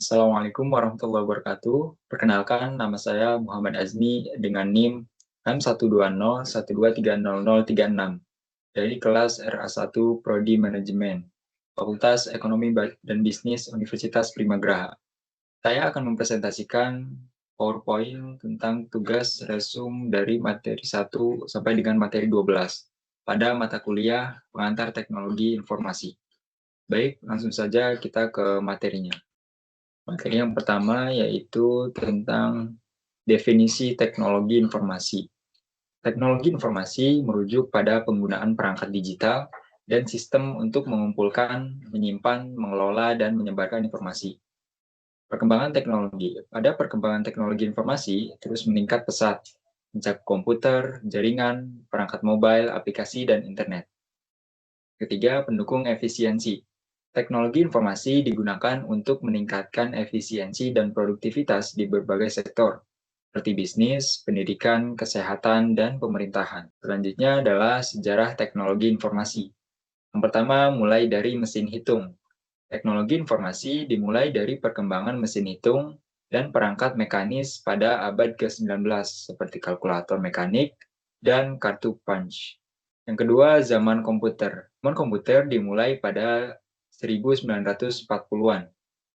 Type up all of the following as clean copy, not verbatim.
Assalamualaikum warahmatullahi wabarakatuh. Perkenalkan, nama saya Muhammad Azmi dengan NIM 61012300036 dari kelas RA1 Prodi Manajemen, Fakultas Ekonomi dan Bisnis Universitas Primagraha. Saya akan mempresentasikan PowerPoint tentang tugas resum dari materi 1 sampai dengan materi 12 pada mata kuliah Pengantar Teknologi Informasi. Baik, langsung saja kita ke materinya. Materi yang pertama yaitu tentang definisi teknologi informasi. Teknologi informasi merujuk pada penggunaan perangkat digital dan sistem untuk mengumpulkan, menyimpan, mengelola, dan menyebarkan informasi. Perkembangan teknologi. Pada perkembangan teknologi informasi terus meningkat pesat, mencakup komputer, jaringan, perangkat mobile, aplikasi, dan internet. Ketiga, pendukung efisiensi. Teknologi informasi digunakan untuk meningkatkan efisiensi dan produktivitas di berbagai sektor, seperti bisnis, pendidikan, kesehatan, dan pemerintahan. Selanjutnya adalah sejarah teknologi informasi. Yang pertama, mulai dari mesin hitung. Teknologi informasi dimulai dari perkembangan mesin hitung dan perangkat mekanis pada abad ke-19, seperti kalkulator mekanik dan kartu punch. Yang kedua, zaman komputer. Zaman komputer dimulai pada 1940-an.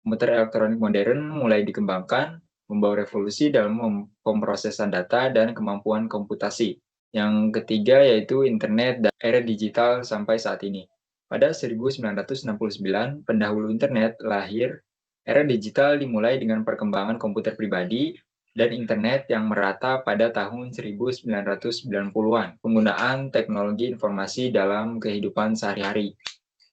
Komputer elektronik modern mulai dikembangkan, membawa revolusi dalam pemrosesan data dan kemampuan komputasi. Yang ketiga yaitu internet dan era digital sampai saat ini. Pada 1969, pendahulu internet lahir. Era digital dimulai dengan perkembangan komputer pribadi dan internet yang merata pada tahun 1990-an. Penggunaan teknologi informasi dalam kehidupan sehari-hari.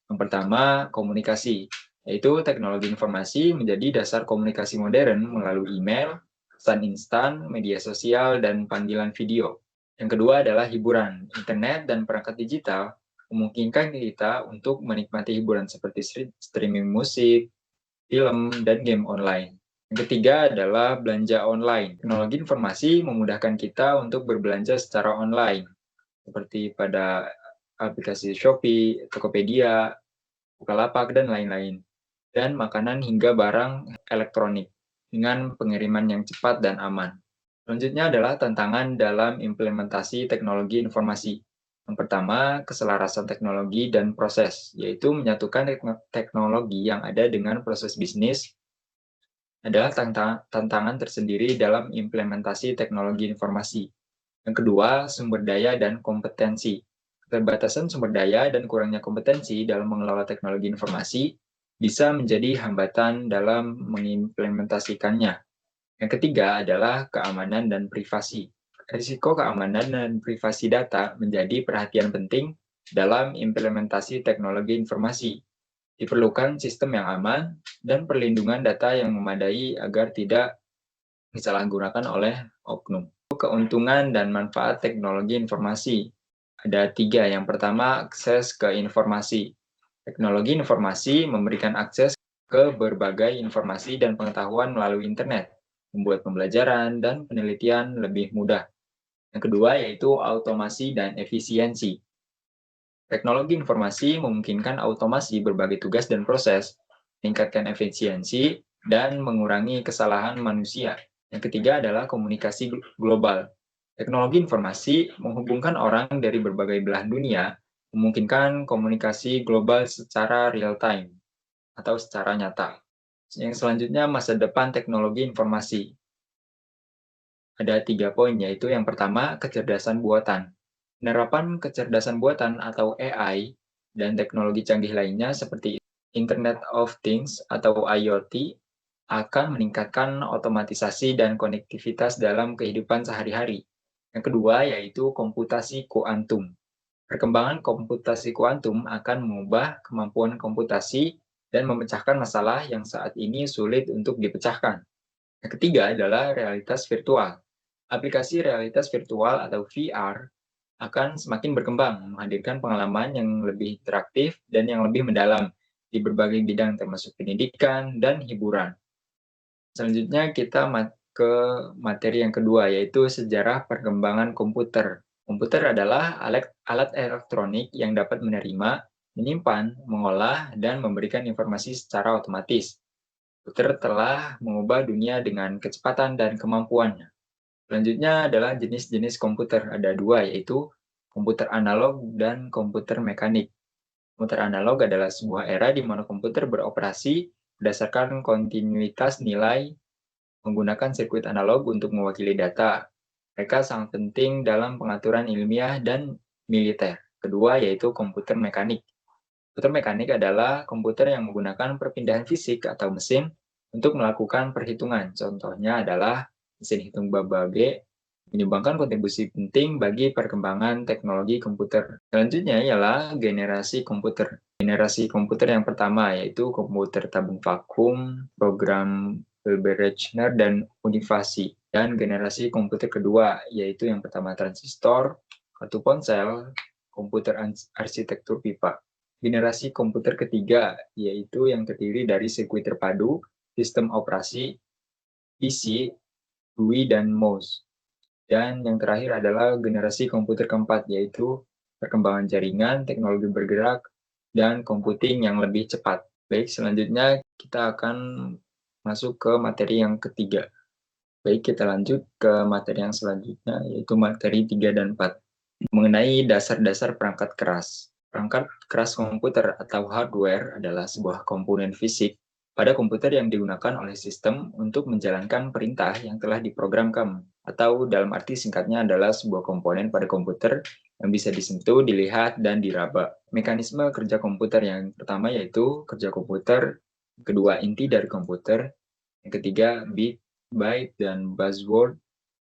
Yang pertama, komunikasi, yaitu teknologi informasi menjadi dasar komunikasi modern melalui email, pesan instan, media sosial, dan panggilan video. Yang kedua adalah hiburan. Internet dan perangkat digital memungkinkan kita untuk menikmati hiburan seperti streaming musik, film, dan game online. Yang ketiga adalah belanja online. Teknologi informasi memudahkan kita untuk berbelanja secara online, seperti pada aplikasi Shopee, Tokopedia, Bukalapak, dan lain-lain. Dan makanan hingga barang elektronik dengan pengiriman yang cepat dan aman. Selanjutnya adalah tantangan dalam implementasi teknologi informasi. Yang pertama, keselarasan teknologi dan proses, yaitu menyatukan teknologi yang ada dengan proses bisnis adalah tantangan tersendiri dalam implementasi teknologi informasi. Yang kedua, sumber daya dan kompetensi. Keterbatasan sumber daya dan kurangnya kompetensi dalam mengelola teknologi informasi bisa menjadi hambatan dalam mengimplementasikannya. Yang ketiga adalah keamanan dan privasi. Risiko keamanan dan privasi data menjadi perhatian penting dalam implementasi teknologi informasi. Diperlukan sistem yang aman dan perlindungan data yang memadai agar tidak disalahgunakan oleh oknum. Keuntungan dan manfaat teknologi informasi. Ada 3. Yang pertama, akses ke informasi. Teknologi informasi memberikan akses ke berbagai informasi dan pengetahuan melalui internet, membuat pembelajaran dan penelitian lebih mudah. Yang kedua yaitu automasi dan efisiensi. Teknologi informasi memungkinkan automasi berbagai tugas dan proses, meningkatkan efisiensi, dan mengurangi kesalahan manusia. Yang ketiga adalah komunikasi global. Teknologi informasi menghubungkan orang dari berbagai belahan dunia, memungkinkan komunikasi global secara real-time atau secara nyata. Yang selanjutnya, masa depan teknologi informasi. Ada 3 poin, yaitu yang pertama, kecerdasan buatan. Penerapan kecerdasan buatan atau AI dan teknologi canggih lainnya seperti Internet of Things atau IoT akan meningkatkan otomatisasi dan konektivitas dalam kehidupan sehari-hari. Yang kedua yaitu komputasi kuantum. Perkembangan komputasi kuantum akan mengubah kemampuan komputasi dan memecahkan masalah yang saat ini sulit untuk dipecahkan. Yang ketiga adalah realitas virtual. Aplikasi realitas virtual atau VR akan semakin berkembang, menghadirkan pengalaman yang lebih interaktif dan yang lebih mendalam di berbagai bidang termasuk pendidikan dan hiburan. Selanjutnya kita ke materi yang kedua, yaitu sejarah perkembangan komputer. Komputer adalah alat elektronik yang dapat menerima, menyimpan, mengolah, dan memberikan informasi secara otomatis. Komputer telah mengubah dunia dengan kecepatan dan kemampuannya. Selanjutnya adalah jenis-jenis komputer. Ada dua, yaitu komputer analog dan komputer mekanik. Komputer analog adalah sebuah era di mana komputer beroperasi berdasarkan kontinuitas nilai menggunakan sirkuit analog untuk mewakili data. Mereka sangat penting dalam pengaturan ilmiah dan militer. Kedua, yaitu komputer mekanik. Komputer mekanik adalah komputer yang menggunakan perpindahan fisik atau mesin untuk melakukan perhitungan. Contohnya adalah mesin hitung Babbage, menyumbangkan kontribusi penting bagi perkembangan teknologi komputer. Selanjutnya ialah generasi komputer. Generasi komputer yang pertama yaitu komputer tabung vakum, program Wilber-Rechner, dan univasi. Dan generasi komputer kedua yaitu yang pertama transistor, kartu ponsel, komputer arsitektur pipa. Generasi komputer ketiga yaitu yang terdiri dari sirkuit terpadu, sistem operasi, PC, GUI, dan mouse. Dan yang terakhir adalah generasi komputer keempat, yaitu perkembangan jaringan, teknologi bergerak, dan computing yang lebih cepat. Baik, selanjutnya kita akan masuk ke materi yang ketiga. Baik, kita lanjut ke materi yang selanjutnya, yaitu materi 3 dan 4. Mengenai dasar-dasar perangkat keras. Perangkat keras komputer atau hardware adalah sebuah komponen fisik pada komputer yang digunakan oleh sistem untuk menjalankan perintah yang telah diprogramkan, atau dalam arti singkatnya adalah sebuah komponen pada komputer yang bisa disentuh, dilihat, dan diraba. Mekanisme kerja komputer yang pertama yaitu kerja komputer, kedua inti dari komputer, yang ketiga bit, byte, dan buzzword,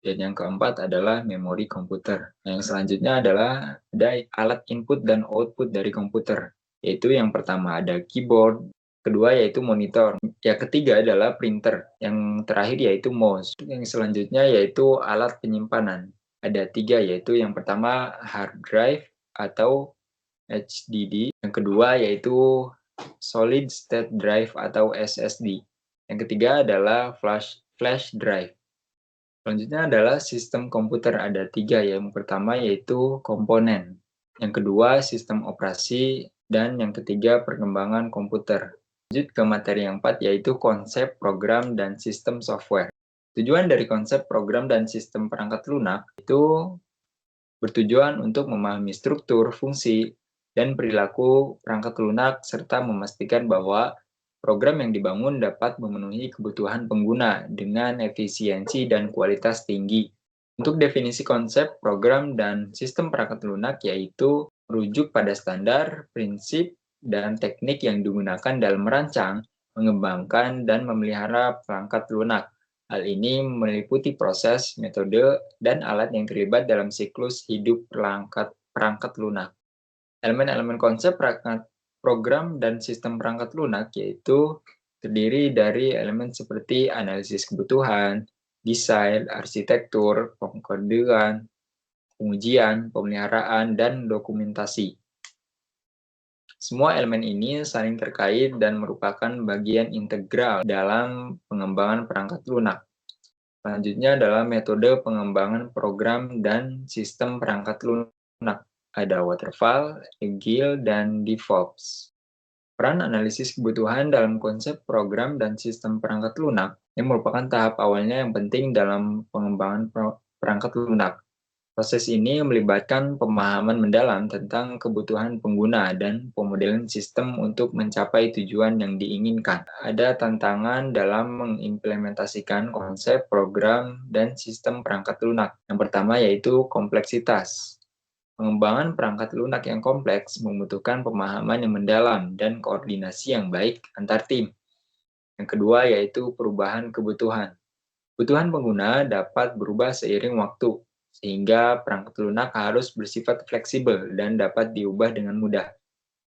dan yang keempat adalah memori komputer. Yang selanjutnya adalah ada alat input dan output dari komputer, yaitu yang pertama ada keyboard, kedua yaitu monitor, yang ketiga adalah printer, yang terakhir yaitu mouse. Yang selanjutnya yaitu alat penyimpanan. Ada tiga, yaitu yang pertama hard drive atau HDD, yang kedua yaitu solid state drive atau SSD, yang ketiga adalah flash drive. Selanjutnya adalah sistem komputer, ada tiga. Yang pertama yaitu komponen, yang kedua sistem operasi, dan yang ketiga perkembangan komputer. Lanjut ke materi yang keempat yaitu konsep program dan sistem software. Tujuan dari konsep program dan sistem perangkat lunak itu bertujuan untuk memahami struktur, fungsi, dan perilaku perangkat lunak serta memastikan bahwa program yang dibangun dapat memenuhi kebutuhan pengguna dengan efisiensi dan kualitas tinggi. Untuk definisi konsep, program, dan sistem perangkat lunak yaitu merujuk pada standar, prinsip, dan teknik yang digunakan dalam merancang, mengembangkan, dan memelihara perangkat lunak. Hal ini meliputi proses, metode, dan alat yang terlibat dalam siklus hidup perangkat lunak. Elemen-elemen konsep perangkat program dan sistem perangkat lunak yaitu terdiri dari elemen seperti analisis kebutuhan, desain, arsitektur, pengkodean, pengujian, pemeliharaan, dan dokumentasi. Semua elemen ini saling terkait dan merupakan bagian integral dalam pengembangan perangkat lunak. Selanjutnya adalah metode pengembangan program dan sistem perangkat lunak. Ada waterfall, agile, dan DevOps. Peran analisis kebutuhan dalam konsep program dan sistem perangkat lunak yang merupakan tahap awalnya yang penting dalam pengembangan perangkat lunak. Proses ini melibatkan pemahaman mendalam tentang kebutuhan pengguna dan pemodelan sistem untuk mencapai tujuan yang diinginkan. Ada tantangan dalam mengimplementasikan konsep, program, dan sistem perangkat lunak. Yang pertama yaitu kompleksitas. Pengembangan perangkat lunak yang kompleks membutuhkan pemahaman yang mendalam dan koordinasi yang baik antar tim. Yang kedua yaitu perubahan kebutuhan. Kebutuhan pengguna dapat berubah seiring waktu, sehingga perangkat lunak harus bersifat fleksibel dan dapat diubah dengan mudah.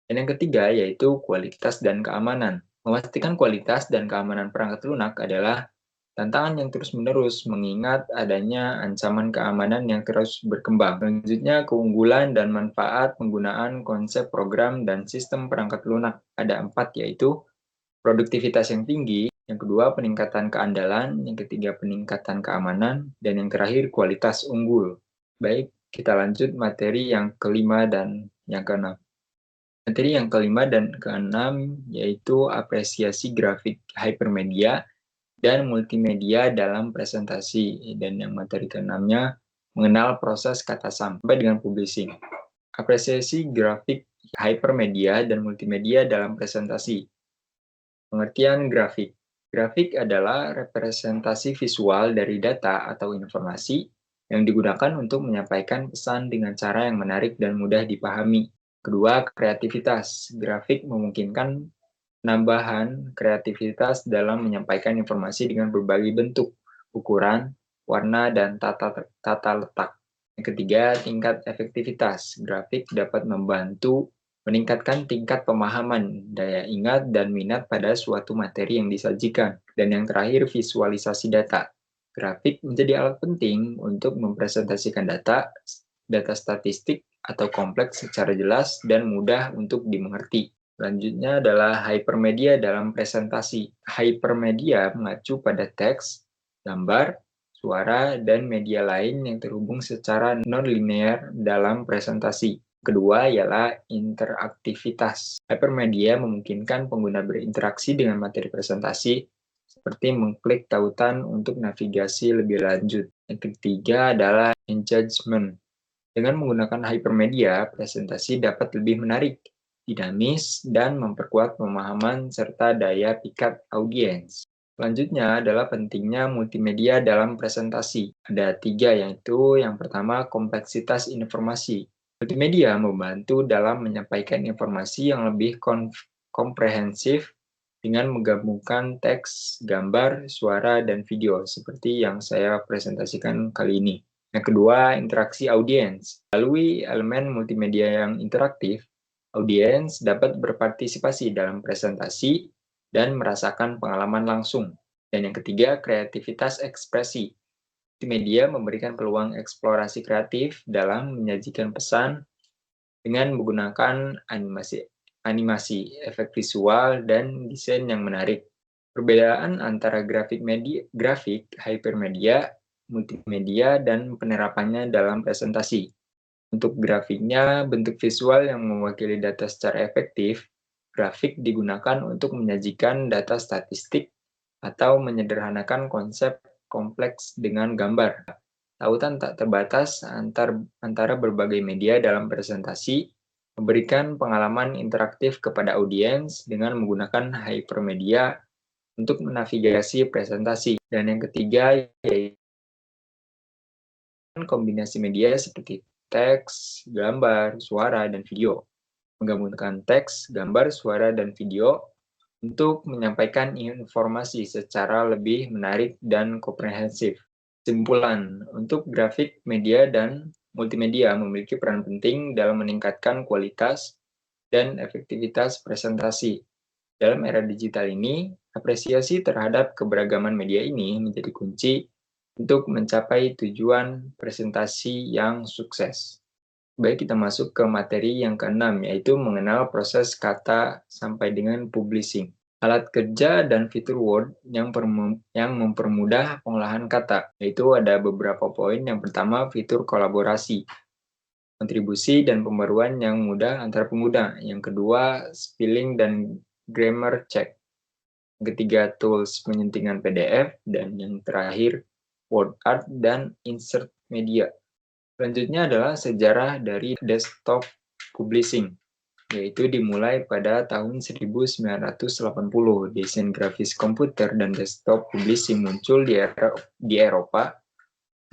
Dan yang ketiga yaitu kualitas dan keamanan. Memastikan kualitas dan keamanan perangkat lunak adalah tantangan yang terus-menerus mengingat adanya ancaman keamanan yang terus berkembang. Selanjutnya, keunggulan dan manfaat penggunaan konsep program dan sistem perangkat lunak. Ada 4, yaitu produktivitas yang tinggi, yang kedua peningkatan keandalan, yang ketiga peningkatan keamanan, dan yang terakhir kualitas unggul. Baik, kita lanjut materi yang kelima dan yang keenam. Materi yang kelima dan keenam yaitu apresiasi grafik hypermedia dan multimedia dalam presentasi. Dan yang materi keenamnya mengenal proses kata sampai dengan publishing. Apresiasi grafik hypermedia dan multimedia dalam presentasi. Pengertian grafik. Grafik adalah representasi visual dari data atau informasi yang digunakan untuk menyampaikan pesan dengan cara yang menarik dan mudah dipahami. Kedua, kreativitas. Grafik memungkinkan penambahan kreativitas dalam menyampaikan informasi dengan berbagai bentuk, ukuran, warna, dan tata letak. Yang ketiga, tingkat efektivitas. Grafik dapat membantu meningkatkan tingkat pemahaman, daya ingat, dan minat pada suatu materi yang disajikan. Dan yang terakhir, visualisasi data. Grafik menjadi alat penting untuk mempresentasikan data statistik atau kompleks secara jelas dan mudah untuk dimengerti. Selanjutnya adalah hypermedia dalam presentasi. Hypermedia mengacu pada teks, gambar, suara, dan media lain yang terhubung secara non-linear dalam presentasi. Kedua ialah interaktivitas. Hypermedia memungkinkan pengguna berinteraksi dengan materi presentasi, seperti mengklik tautan untuk navigasi lebih lanjut. Yang ketiga adalah engagement. Dengan menggunakan hypermedia, presentasi dapat lebih menarik, dinamis, dan memperkuat pemahaman serta daya pikat audiens. Selanjutnya adalah pentingnya multimedia dalam presentasi. Ada tiga, yaitu yang pertama kompleksitas informasi. Multimedia membantu dalam menyampaikan informasi yang lebih komprehensif dengan menggabungkan teks, gambar, suara, dan video, seperti yang saya presentasikan kali ini. Yang kedua, interaksi audiens. Melalui elemen multimedia yang interaktif, audiens dapat berpartisipasi dalam presentasi dan merasakan pengalaman langsung. Dan yang ketiga, kreativitas ekspresi. Multimedia memberikan peluang eksplorasi kreatif dalam menyajikan pesan dengan menggunakan animasi, efek visual, dan desain yang menarik. Perbedaan antara grafik hypermedia, multimedia, dan penerapannya dalam presentasi. Untuk grafiknya, bentuk visual yang mewakili data secara efektif, grafik digunakan untuk menyajikan data statistik atau menyederhanakan konsep kompleks dengan gambar. Tautan tak terbatas antara berbagai media dalam presentasi, memberikan pengalaman interaktif kepada audiens dengan menggunakan hypermedia untuk menavigasi presentasi. Dan yang ketiga yaitu kombinasi media seperti teks, gambar, suara, dan video. Menggabungkan teks, gambar, suara, dan video untuk menyampaikan informasi secara lebih menarik dan komprehensif. Kesimpulan, untuk grafik, media, dan multimedia memiliki peran penting dalam meningkatkan kualitas dan efektivitas presentasi. Dalam era digital ini, apresiasi terhadap keberagaman media ini menjadi kunci untuk mencapai tujuan presentasi yang sukses. Baik, kita masuk ke materi yang keenam, yaitu mengenal proses kata sampai dengan publishing. Alat kerja dan fitur Word yang mempermudah pengolahan kata, yaitu ada beberapa poin. Yang pertama, fitur kolaborasi, kontribusi dan pembaruan yang mudah antar pengguna. Yang kedua, spelling dan grammar check. Yang ketiga, tools penyuntingan PDF. Dan yang terakhir, word art dan insert media. Selanjutnya adalah sejarah dari desktop publishing, yaitu dimulai pada tahun 1980. Desain grafis komputer dan desktop publishing muncul di Eropa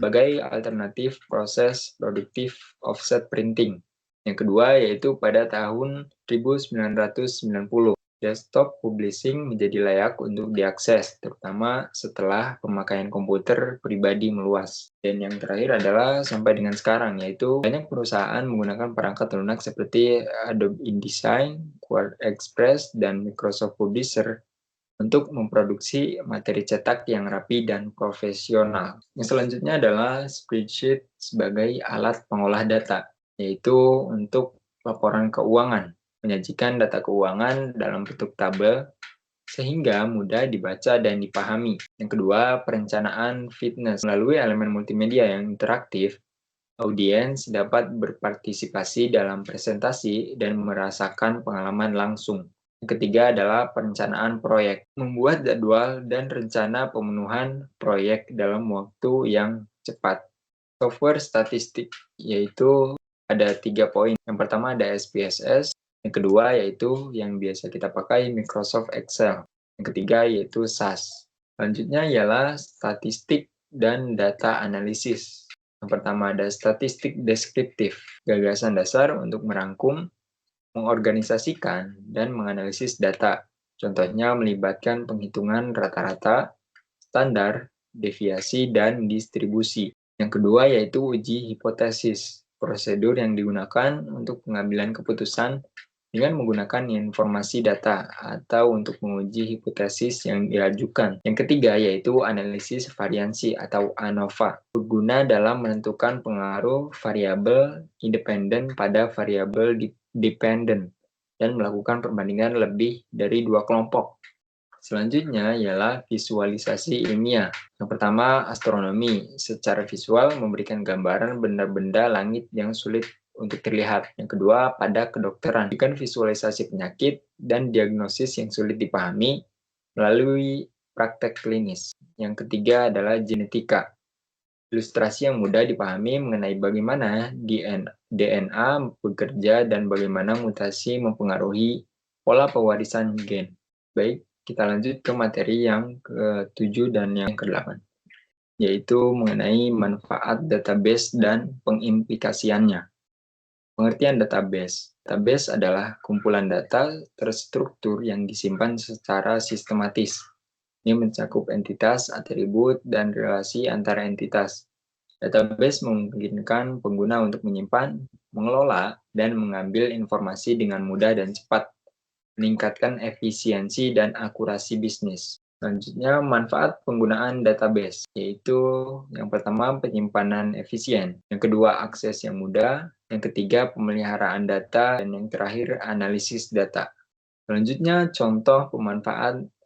sebagai alternatif proses produktif offset printing. Yang kedua yaitu pada tahun 1990. Desktop publishing menjadi layak untuk diakses, terutama setelah pemakaian komputer pribadi meluas. Dan yang terakhir adalah sampai dengan sekarang, yaitu banyak perusahaan menggunakan perangkat lunak seperti Adobe InDesign, QuadExpress, dan Microsoft Publisher untuk memproduksi materi cetak yang rapi dan profesional. Yang selanjutnya adalah spreadsheet sebagai alat pengolah data, yaitu untuk laporan keuangan. Menyajikan data keuangan dalam bentuk tabel sehingga mudah dibaca dan dipahami. Yang kedua, perencanaan fitness. Melalui elemen multimedia yang interaktif, Audiens dapat berpartisipasi dalam presentasi dan merasakan pengalaman langsung. Yang ketiga adalah perencanaan proyek, membuat jadwal dan rencana pemenuhan proyek dalam waktu yang cepat. Software statistik, yaitu ada 3 poin. Yang pertama ada SPSS, yang kedua yaitu yang biasa kita pakai Microsoft Excel, yang ketiga yaitu SAS. Selanjutnya ialah statistik dan data analisis. Yang pertama ada statistik deskriptif, gagasan dasar untuk merangkum, mengorganisasikan, dan menganalisis data. Contohnya melibatkan penghitungan rata-rata, standar, deviasi, dan distribusi. Yang kedua yaitu uji hipotesis, prosedur yang digunakan untuk pengambilan keputusan dengan menggunakan informasi data atau untuk menguji hipotesis yang diajukan. Yang ketiga yaitu analisis variansi atau ANOVA, berguna dalam menentukan pengaruh variabel independen pada variabel dependen dan melakukan perbandingan lebih dari 2 kelompok. Selanjutnya ialah visualisasi ilmiah. Yang pertama, astronomi. Secara visual memberikan gambaran benda-benda langit yang sulit untuk terlihat. Yang kedua, pada kedokteran. Memberikan visualisasi penyakit dan diagnosis yang sulit dipahami melalui praktek klinis. Yang ketiga adalah genetika. Ilustrasi yang mudah dipahami mengenai bagaimana DNA bekerja dan bagaimana mutasi mempengaruhi pola pewarisan gen. Baik, kita lanjut ke materi yang ke-7 dan yang ke-8, yaitu mengenai manfaat database dan pengimplikasiannya. Pengertian database. Database adalah kumpulan data terstruktur yang disimpan secara sistematis. Ini mencakup entitas, atribut, dan relasi antara entitas. Database memungkinkan pengguna untuk menyimpan, mengelola, dan mengambil informasi dengan mudah dan cepat, meningkatkan efisiensi dan akurasi bisnis. Selanjutnya, manfaat penggunaan database, yaitu yang pertama penyimpanan efisien, yang kedua akses yang mudah, yang ketiga pemeliharaan data, dan yang terakhir analisis data. Selanjutnya, contoh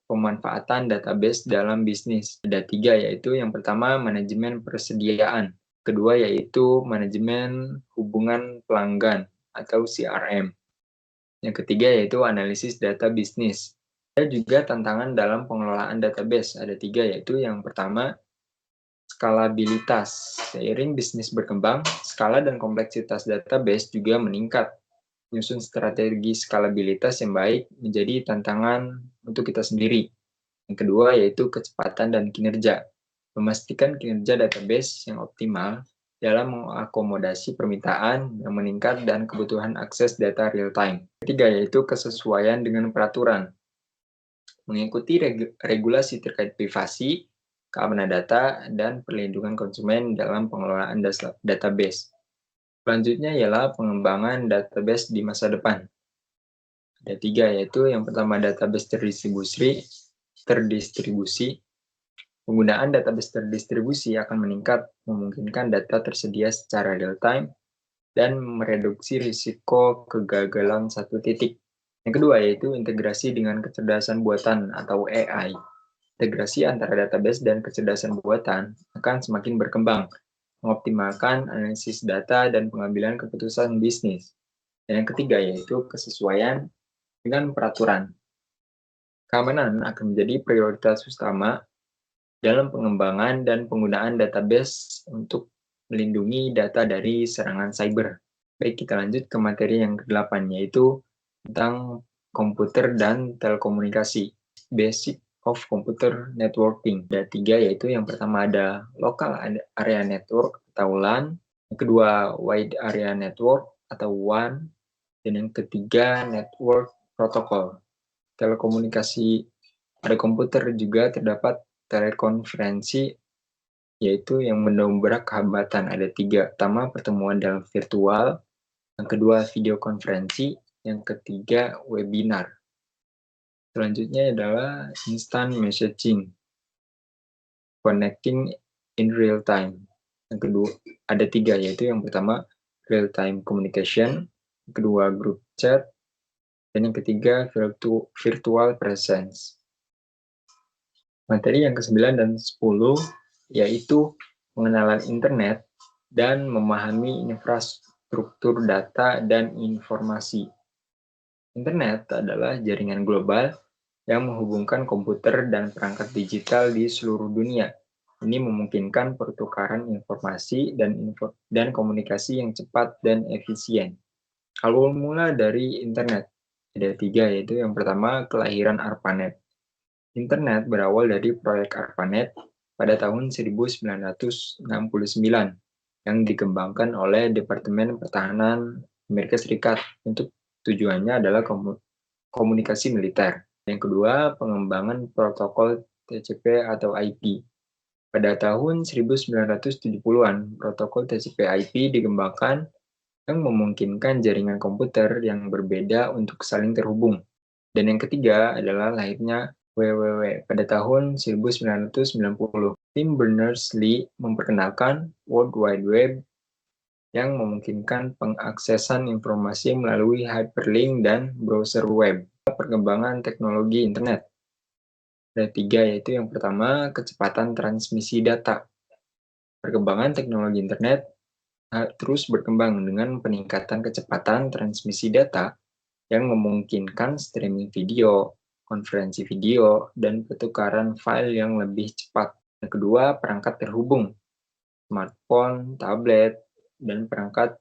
pemanfaatan database dalam bisnis. Ada 3, yaitu yang pertama manajemen persediaan, kedua yaitu manajemen hubungan pelanggan atau CRM, yang ketiga yaitu analisis data bisnis. Ada juga tantangan dalam pengelolaan database. Ada 3, yaitu yang pertama skalabilitas. Seiring bisnis berkembang, skala dan kompleksitas database juga meningkat. Menyusun strategi skalabilitas yang baik menjadi tantangan untuk kita sendiri. Yang kedua yaitu kecepatan dan kinerja. Memastikan kinerja database yang optimal dalam mengakomodasi permintaan yang meningkat dan kebutuhan akses data real-time. Ketiga yaitu kesesuaian dengan peraturan. Mengikuti regulasi terkait privasi, keamanan data, dan perlindungan konsumen dalam pengelolaan database. Selanjutnya ialah pengembangan database di masa depan. Ada 3, yaitu yang pertama database terdistribusi. Penggunaan database terdistribusi akan meningkat, memungkinkan data tersedia secara real-time, dan mereduksi risiko kegagalan satu titik. Yang kedua yaitu integrasi dengan kecerdasan buatan atau AI. Integrasi antara database dan kecerdasan buatan akan semakin berkembang, mengoptimalkan analisis data dan pengambilan keputusan bisnis. Dan yang ketiga yaitu kesesuaian dengan peraturan. Keamanan akan menjadi prioritas utama dalam pengembangan dan penggunaan database untuk melindungi data dari serangan cyber. Baik, kita lanjut ke materi yang ke-8, yaitu tentang komputer dan telekomunikasi. Basic of Computer Networking. Ada 3, yaitu yang pertama ada Local Area Network atau LAN, yang kedua Wide Area Network atau WAN, dan yang ketiga Network Protocol. Telekomunikasi pada komputer juga terdapat telekonferensi, yaitu yang mendobrak hambatan. Ada 3, pertama pertemuan dalam virtual, yang kedua video konferensi, yang ketiga webinar. Selanjutnya adalah instant messaging, connecting in real time. Yang kedua ada 3, yaitu yang pertama real time communication, yang kedua group chat, dan yang ketiga virtual presence. Materi yang ke-9 dan 10 yaitu pengenalan internet dan memahami infrastruktur data dan informasi. Internet adalah jaringan global yang menghubungkan komputer dan perangkat digital di seluruh dunia. Ini memungkinkan pertukaran informasi dan komunikasi yang cepat dan efisien. Awal mula dari internet ada tiga, yaitu yang pertama kelahiran ARPANET. Internet berawal dari proyek ARPANET pada tahun 1969 yang dikembangkan oleh Departemen Pertahanan Amerika Serikat untuk tujuannya adalah komunikasi militer. Yang kedua, pengembangan protokol TCP atau IP. Pada tahun 1970-an, protokol TCP/IP dikembangkan yang memungkinkan jaringan komputer yang berbeda untuk saling terhubung. Dan yang ketiga adalah lahirnya WWW pada tahun 1990. Tim Berners-Lee memperkenalkan World Wide Web yang memungkinkan pengaksesan informasi melalui hyperlink dan browser web. Perkembangan teknologi internet. Ada tiga, yaitu yang pertama, kecepatan transmisi data. Perkembangan teknologi internet terus berkembang dengan peningkatan kecepatan transmisi data yang memungkinkan streaming video, konferensi video, dan pertukaran file yang lebih cepat. Yang kedua, perangkat terhubung. Smartphone, tablet, dan perangkat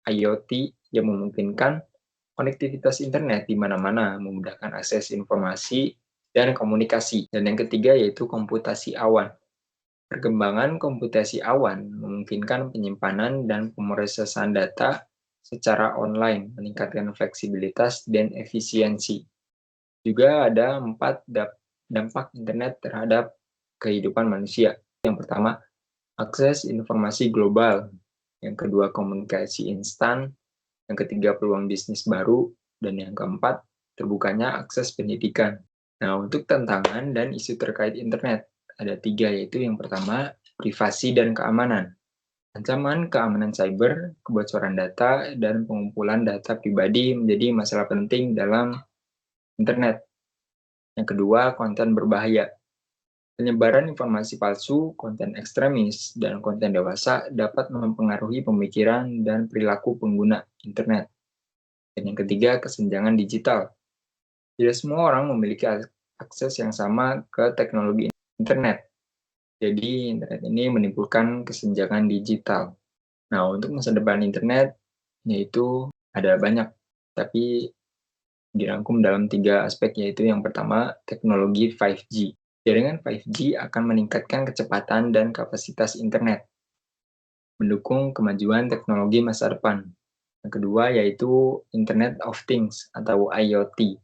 IoT yang memungkinkan konektivitas internet di mana-mana, memudahkan akses informasi dan komunikasi. Dan yang ketiga yaitu komputasi awan. Perkembangan komputasi awan memungkinkan penyimpanan dan pemrosesan data secara online, meningkatkan fleksibilitas dan efisiensi. Juga ada 4 dampak internet terhadap kehidupan manusia. Yang pertama, akses informasi global. Yang kedua, komunikasi instan. Yang ketiga, peluang bisnis baru. Dan yang keempat, terbukanya akses pendidikan. Nah, untuk tantangan dan isu terkait internet, ada tiga, yaitu yang pertama, privasi dan keamanan. Ancaman keamanan cyber, kebocoran data, dan pengumpulan data pribadi menjadi masalah penting dalam internet. Yang kedua, konten berbahaya. Penyebaran informasi palsu, konten ekstremis, dan konten dewasa dapat mempengaruhi pemikiran dan perilaku pengguna internet. Dan yang ketiga, kesenjangan digital. Tidak semua orang memiliki akses yang sama ke teknologi internet. Jadi, internet ini menimbulkan kesenjangan digital. Nah, untuk masa depan internet, yaitu ada banyak, tapi dirangkum dalam tiga aspek, yaitu yang pertama, teknologi 5G. Jaringan 5G akan meningkatkan kecepatan dan kapasitas internet, mendukung kemajuan teknologi masa depan. Yang kedua yaitu Internet of Things atau IoT.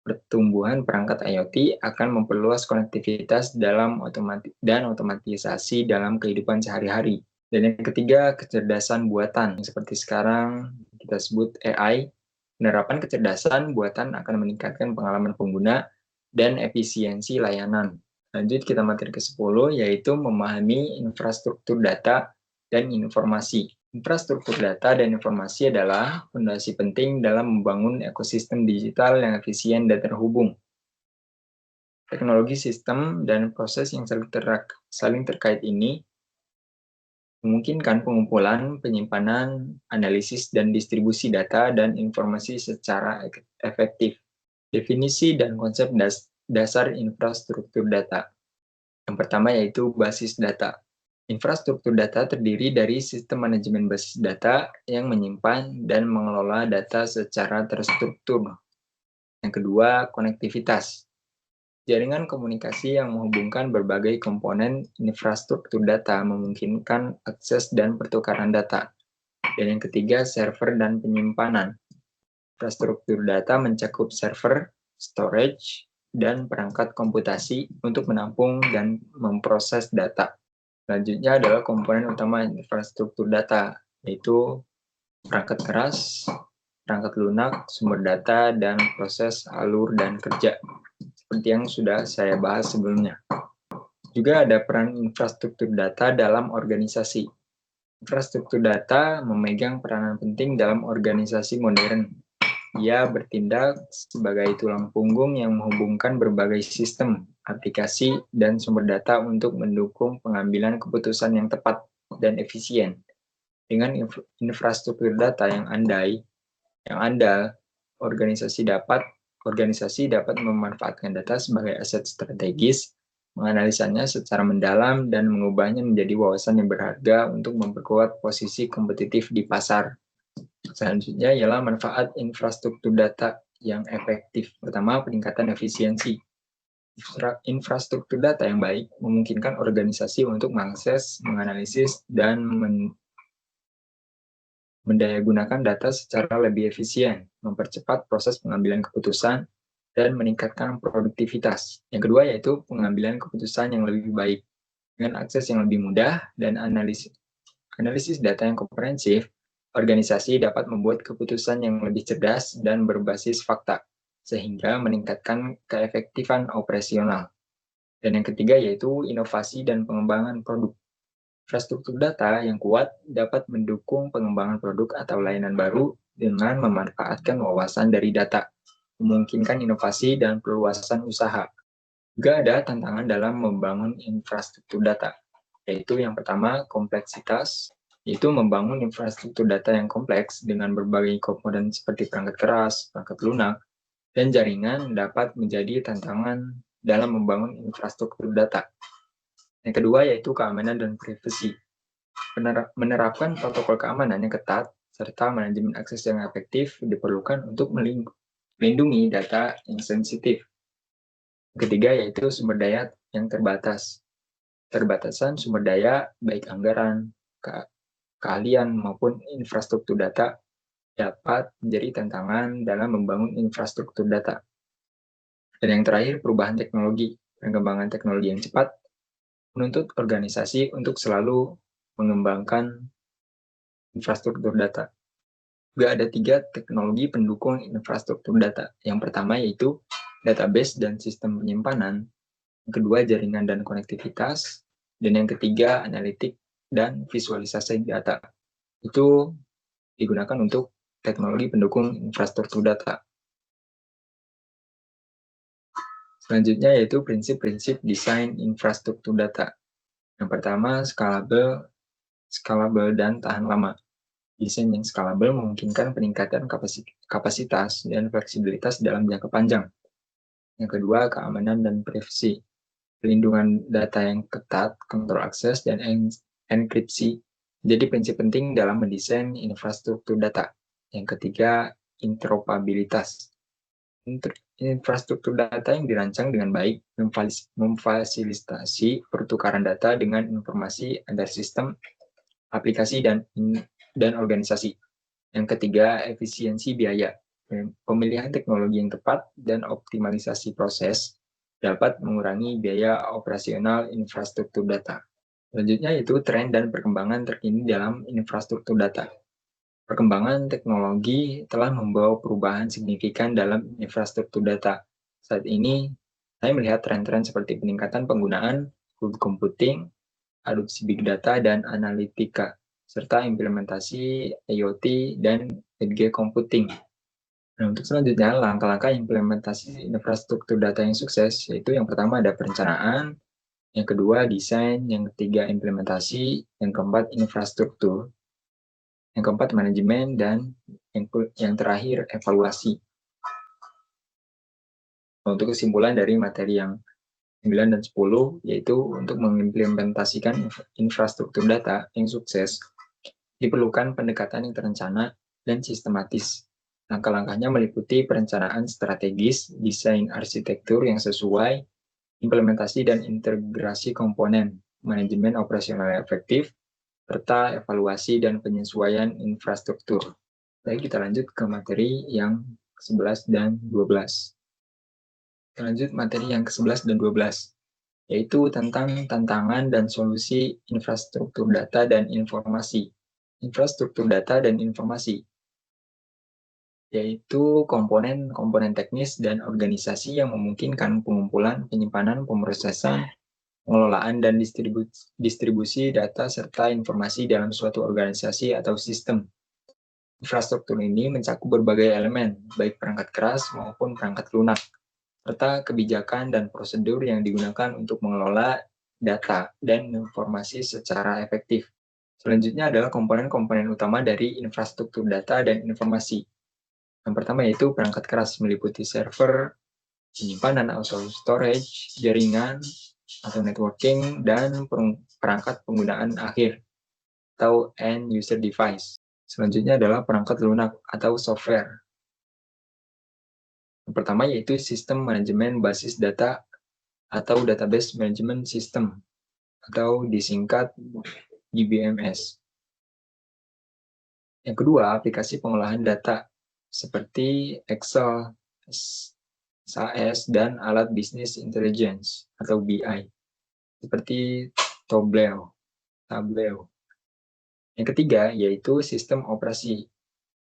Pertumbuhan perangkat IoT akan memperluas konektivitas dan otomatisasi dalam kehidupan sehari-hari. Dan yang ketiga, kecerdasan buatan. Seperti sekarang kita sebut AI, penerapan kecerdasan buatan akan meningkatkan pengalaman pengguna dan efisiensi layanan. Lanjut kita materi ke-10, yaitu memahami infrastruktur data dan informasi. Infrastruktur data dan informasi adalah fondasi penting dalam membangun ekosistem digital yang efisien dan terhubung. Teknologi sistem dan proses yang saling terkait ini memungkinkan pengumpulan, penyimpanan, analisis, dan distribusi data dan informasi secara efektif. Definisi dan konsep dasar infrastruktur data. Yang pertama yaitu basis data. Infrastruktur data terdiri dari sistem manajemen basis data yang menyimpan dan mengelola data secara terstruktur. Yang kedua, konektivitas. Jaringan komunikasi yang menghubungkan berbagai komponen infrastruktur data memungkinkan akses dan pertukaran data. Dan yang ketiga, server dan penyimpanan. Infrastruktur data mencakup server, storage, dan perangkat komputasi untuk menampung dan memproses data. Selanjutnya adalah komponen utama infrastruktur data, yaitu perangkat keras, perangkat lunak, sumber data, dan proses alur dan kerja, seperti yang sudah saya bahas sebelumnya. Juga ada peran infrastruktur data dalam organisasi. Infrastruktur data memegang peranan penting dalam organisasi modern. Ia bertindak sebagai tulang punggung yang menghubungkan berbagai sistem, aplikasi, dan sumber data untuk mendukung pengambilan keputusan yang tepat. dan efisien. Dengan infrastruktur data yang andal, organisasi dapat memanfaatkan data sebagai aset strategis, menganalisanya secara mendalam, dan mengubahnya menjadi wawasan yang berharga untuk memperkuat posisi kompetitif di pasar. Selanjutnya ialah manfaat infrastruktur data yang efektif. Pertama, peningkatan efisiensi. Infrastruktur data yang baik memungkinkan organisasi untuk mengakses, menganalisis, dan mendayagunakan data secara lebih efisien, mempercepat proses pengambilan keputusan, dan meningkatkan produktivitas. Yang kedua yaitu pengambilan keputusan yang lebih baik. Dengan akses yang lebih mudah dan analisis data yang komprehensif, organisasi dapat membuat keputusan yang lebih cerdas dan berbasis fakta, sehingga meningkatkan keefektifan operasional. Dan yang ketiga yaitu inovasi dan pengembangan produk. Infrastruktur data yang kuat dapat mendukung pengembangan produk atau layanan baru dengan memanfaatkan wawasan dari data, memungkinkan inovasi dan perluasan usaha. Juga ada tantangan dalam membangun infrastruktur data, yaitu yang pertama kompleksitas, yaitu membangun infrastruktur data yang kompleks dengan berbagai komponen seperti perangkat keras, perangkat lunak, dan jaringan dapat menjadi tantangan dalam membangun infrastruktur data. Yang kedua yaitu keamanan dan privasi. Menerapkan protokol keamanan yang ketat serta manajemen akses yang efektif diperlukan untuk melindungi data yang sensitif. Ketiga yaitu sumber daya yang terbatas. Terbatasan sumber daya baik anggaran, keahlian maupun infrastruktur data dapat menjadi tantangan dalam membangun infrastruktur data. Dan yang terakhir perubahan teknologi. Perkembangan teknologi yang cepat menuntut organisasi untuk selalu mengembangkan infrastruktur data. Juga ada 3 teknologi pendukung infrastruktur data. Yang pertama yaitu database dan sistem penyimpanan. Yang kedua jaringan dan konektivitas. Dan yang ketiga analitik dan visualisasi data. Itu digunakan untuk teknologi pendukung infrastruktur data. Selanjutnya yaitu prinsip-prinsip desain infrastruktur data. Yang pertama, scalable dan tahan lama. Desain yang scalable memungkinkan peningkatan kapasitas dan fleksibilitas dalam jangka panjang. Yang kedua, keamanan dan privasi. Pelindungan data yang ketat, kontrol akses, dan enkripsi jadi prinsip penting dalam mendesain infrastruktur data. Yang ketiga, interoperabilitas. Infrastruktur data yang dirancang dengan baik memfasilitasi pertukaran data dengan informasi antar sistem, aplikasi, dan organisasi. Yang ketiga, efisiensi biaya. Pemilihan teknologi yang tepat dan optimalisasi proses dapat mengurangi biaya operasional infrastruktur data. Selanjutnya yaitu tren dan perkembangan terkini dalam infrastruktur data. Perkembangan teknologi telah membawa perubahan signifikan dalam infrastruktur data. Saat ini, saya melihat tren-tren seperti peningkatan penggunaan cloud computing, adopsi big data dan analitika, serta implementasi IoT dan edge computing. Nah, untuk selanjutnya, langkah-langkah implementasi infrastruktur data yang sukses, yaitu yang pertama ada perencanaan, yang kedua desain, yang ketiga implementasi, yang keempat infrastruktur, yang keempat manajemen, dan yang terakhir evaluasi. Untuk kesimpulan dari materi yang 9 dan 10, yaitu untuk mengimplementasikan infrastruktur data yang sukses, diperlukan pendekatan yang terencana dan sistematis. Langkah-langkahnya meliputi perencanaan strategis, desain arsitektur yang sesuai, implementasi dan integrasi komponen, manajemen operasional yang efektif, serta evaluasi dan penyesuaian infrastruktur. Baik, kita lanjut ke materi yang ke-11 dan 12. Kita lanjut materi yang ke-11 dan 12, yaitu tentang tantangan dan solusi infrastruktur data dan informasi. Infrastruktur data dan informasi, yaitu komponen-komponen teknis dan organisasi yang memungkinkan pengumpulan, penyimpanan, pemrosesan, pengelolaan, dan distribusi data serta informasi dalam suatu organisasi atau sistem. Infrastruktur ini mencakup berbagai elemen, baik perangkat keras maupun perangkat lunak, serta kebijakan dan prosedur yang digunakan untuk mengelola data dan informasi secara efektif. Selanjutnya adalah komponen-komponen utama dari infrastruktur data dan informasi. Yang pertama yaitu perangkat keras, meliputi server, penyimpanan atau storage, jaringan atau networking, dan perangkat penggunaan akhir atau end user device. Selanjutnya adalah perangkat lunak atau software. Yang pertama yaitu sistem manajemen basis data atau database management system atau disingkat DBMS. Yang kedua, aplikasi pengolahan data seperti Excel, SAS, dan alat business intelligence atau BI seperti Tableau. Yang ketiga yaitu sistem operasi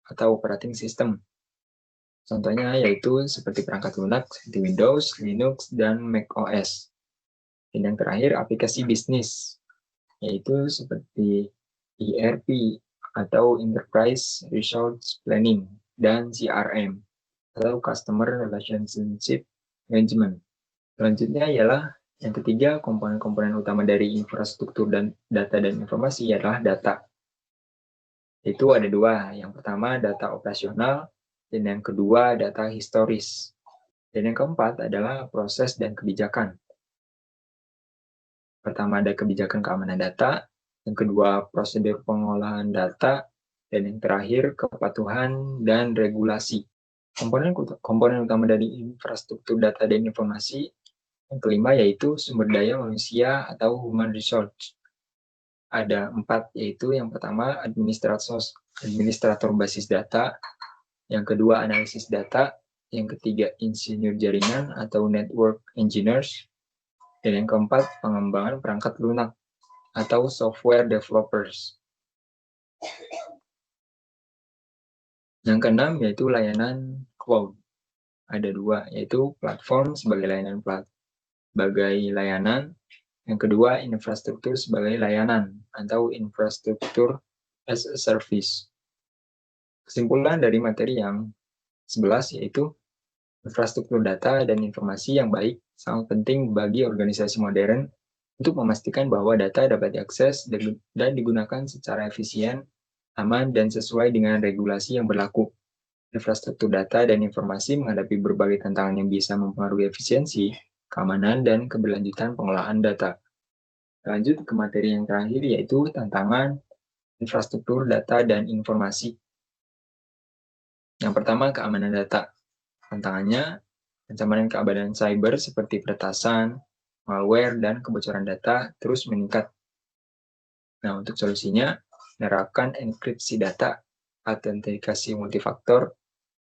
atau operating system. Contohnya yaitu seperti perangkat lunak seperti Windows, Linux, dan macOS. Dan yang terakhir aplikasi bisnis, yaitu seperti ERP atau Enterprise Resource Planning dan CRM atau Customer Relationship Management. Selanjutnya ialah yang ketiga, komponen-komponen utama dari infrastruktur dan data dan informasi adalah data. Itu ada dua. Yang pertama data operasional dan yang kedua data historis. Dan yang keempat adalah proses dan kebijakan. Pertama ada kebijakan keamanan data, yang kedua prosedur pengolahan data, dan yang terakhir kepatuhan dan regulasi. Komponen utama dari infrastruktur data dan informasi yang kelima yaitu sumber daya manusia atau human resource. Ada 4, yaitu yang pertama administrator basis data, yang kedua analisis data, yang ketiga insinyur jaringan atau network engineers, dan yang keempat pengembangan perangkat lunak atau software developers. Yang keenam yaitu layanan cloud. Ada dua, yaitu platform sebagai layanan, yang kedua infrastruktur sebagai layanan atau infrastruktur as a service. Kesimpulan dari materi yang 11 yaitu infrastruktur data dan informasi yang baik sangat penting bagi organisasi modern untuk memastikan bahwa data dapat diakses dan digunakan secara efisien, aman, dan sesuai dengan regulasi yang berlaku. Infrastruktur data dan informasi menghadapi berbagai tantangan yang bisa mempengaruhi efisiensi, keamanan, dan keberlanjutan pengolahan data. Lanjut ke materi yang terakhir yaitu tantangan infrastruktur data dan informasi. Yang pertama, keamanan data. Tantangannya, ancaman keamanan cyber seperti peretasan, malware, dan kebocoran data terus meningkat. Nah, untuk solusinya, menerapkan enkripsi data, autentikasi multifaktor,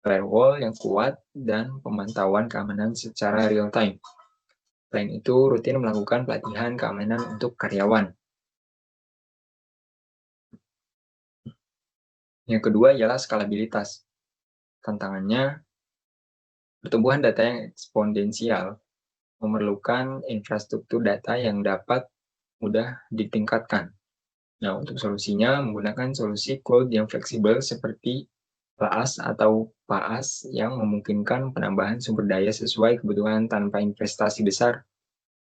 firewall yang kuat, dan pemantauan keamanan secara real-time. Selain itu, rutin melakukan pelatihan keamanan untuk karyawan. Yang kedua ialah skalabilitas. Tantangannya, pertumbuhan data yang eksponensial memerlukan infrastruktur data yang dapat mudah ditingkatkan. Nah, untuk solusinya menggunakan solusi cloud yang fleksibel seperti PaaS atau PaaS yang memungkinkan penambahan sumber daya sesuai kebutuhan tanpa investasi besar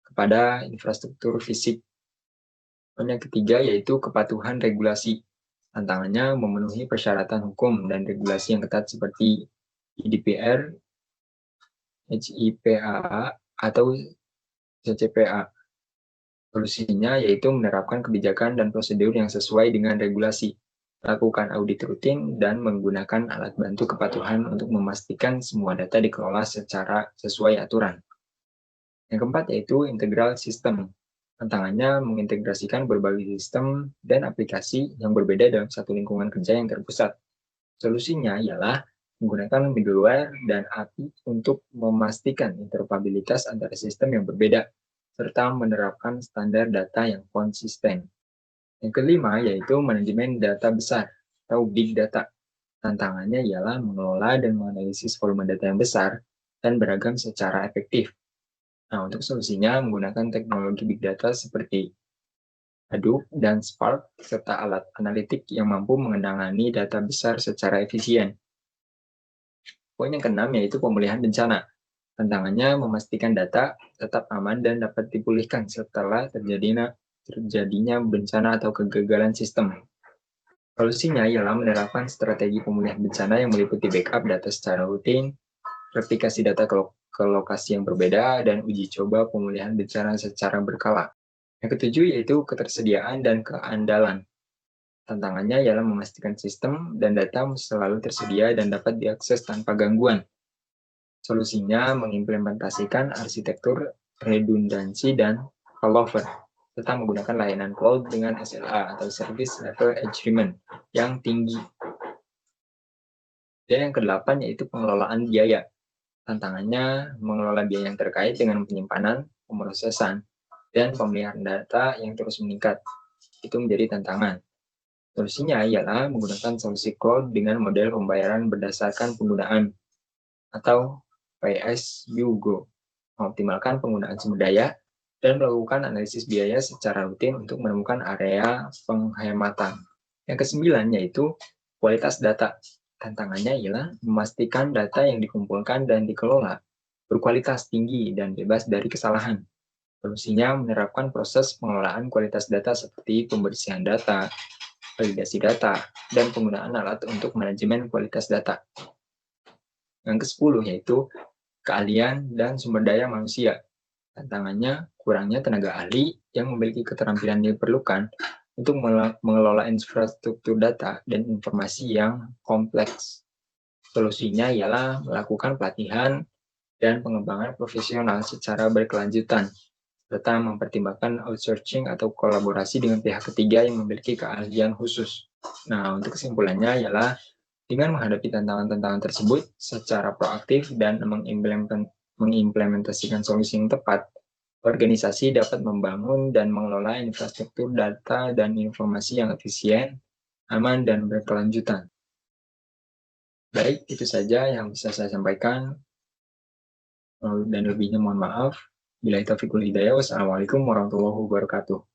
kepada infrastruktur fisik. Dan yang ketiga yaitu kepatuhan regulasi. Tantangannya memenuhi persyaratan hukum dan regulasi yang ketat seperti GDPR, HIPAA, atau CCPA. Solusinya yaitu menerapkan kebijakan dan prosedur yang sesuai dengan regulasi, lakukan audit rutin, dan menggunakan alat bantu kepatuhan untuk memastikan semua data dikelola secara sesuai aturan. Yang keempat yaitu integral system. Tantangannya mengintegrasikan berbagai sistem dan aplikasi yang berbeda dalam satu lingkungan kerja yang terpusat. Solusinya ialah menggunakan middleware dan API untuk memastikan interoperabilitas antara sistem yang berbeda, serta menerapkan standar data yang konsisten. Yang kelima yaitu manajemen data besar atau big data. Tantangannya ialah mengelola dan menganalisis volume data yang besar dan beragam secara efektif. Nah, untuk solusinya menggunakan teknologi big data seperti Hadoop dan Spark, serta alat analitik yang mampu mengenangani data besar secara efisien. Poin yang keenam yaitu pemulihan bencana. Tantangannya memastikan data tetap aman dan dapat dipulihkan setelah terjadi terjadinya bencana atau kegagalan sistem. Solusinya ialah menerapkan strategi pemulihan bencana yang meliputi backup data secara rutin, replikasi data ke lokasi yang berbeda, dan uji coba pemulihan bencana secara berkala. Yang ketujuh yaitu ketersediaan dan keandalan. Tantangannya ialah memastikan sistem dan data selalu tersedia dan dapat diakses tanpa gangguan. Solusinya mengimplementasikan arsitektur redundansi dan failover, serta menggunakan layanan cloud dengan SLA atau Service Level Agreement yang tinggi. Dan yang kedelapan yaitu pengelolaan biaya. Tantangannya mengelola biaya yang terkait dengan penyimpanan, pemrosesan, dan pemeliharaan data yang terus meningkat. Itu menjadi tantangan. Solusinya ialah menggunakan solusi cloud dengan model pembayaran berdasarkan penggunaan atau pay as you go, mengoptimalkan penggunaan sumber daya, dan melakukan analisis biaya secara rutin untuk menemukan area penghematan. Yang kesembilan yaitu kualitas data. Tantangannya ialah memastikan data yang dikumpulkan dan dikelola berkualitas tinggi dan bebas dari kesalahan. Solusinya menerapkan proses pengelolaan kualitas data seperti pembersihan data, validasi data, dan penggunaan alat untuk manajemen kualitas data. Yang ke-10 yaitu keahlian dan sumber daya manusia. Tantangannya kurangnya tenaga ahli yang memiliki keterampilan yang diperlukan untuk mengelola infrastruktur data dan informasi yang kompleks. Solusinya ialah melakukan pelatihan dan pengembangan profesional secara berkelanjutan, serta mempertimbangkan outsourcing atau kolaborasi dengan pihak ketiga yang memiliki keahlian khusus. Nah, untuk kesimpulannya ialah dengan menghadapi tantangan-tantangan tersebut secara proaktif dan mengimplementasikan solusi yang tepat, organisasi dapat membangun dan mengelola infrastruktur data dan informasi yang efisien, aman, dan berkelanjutan. Baik, itu saja yang bisa saya sampaikan. Dan lebihnya mohon maaf. Billahi taufiq wal hidayah. Wassalamualaikum warahmatullahi wabarakatuh.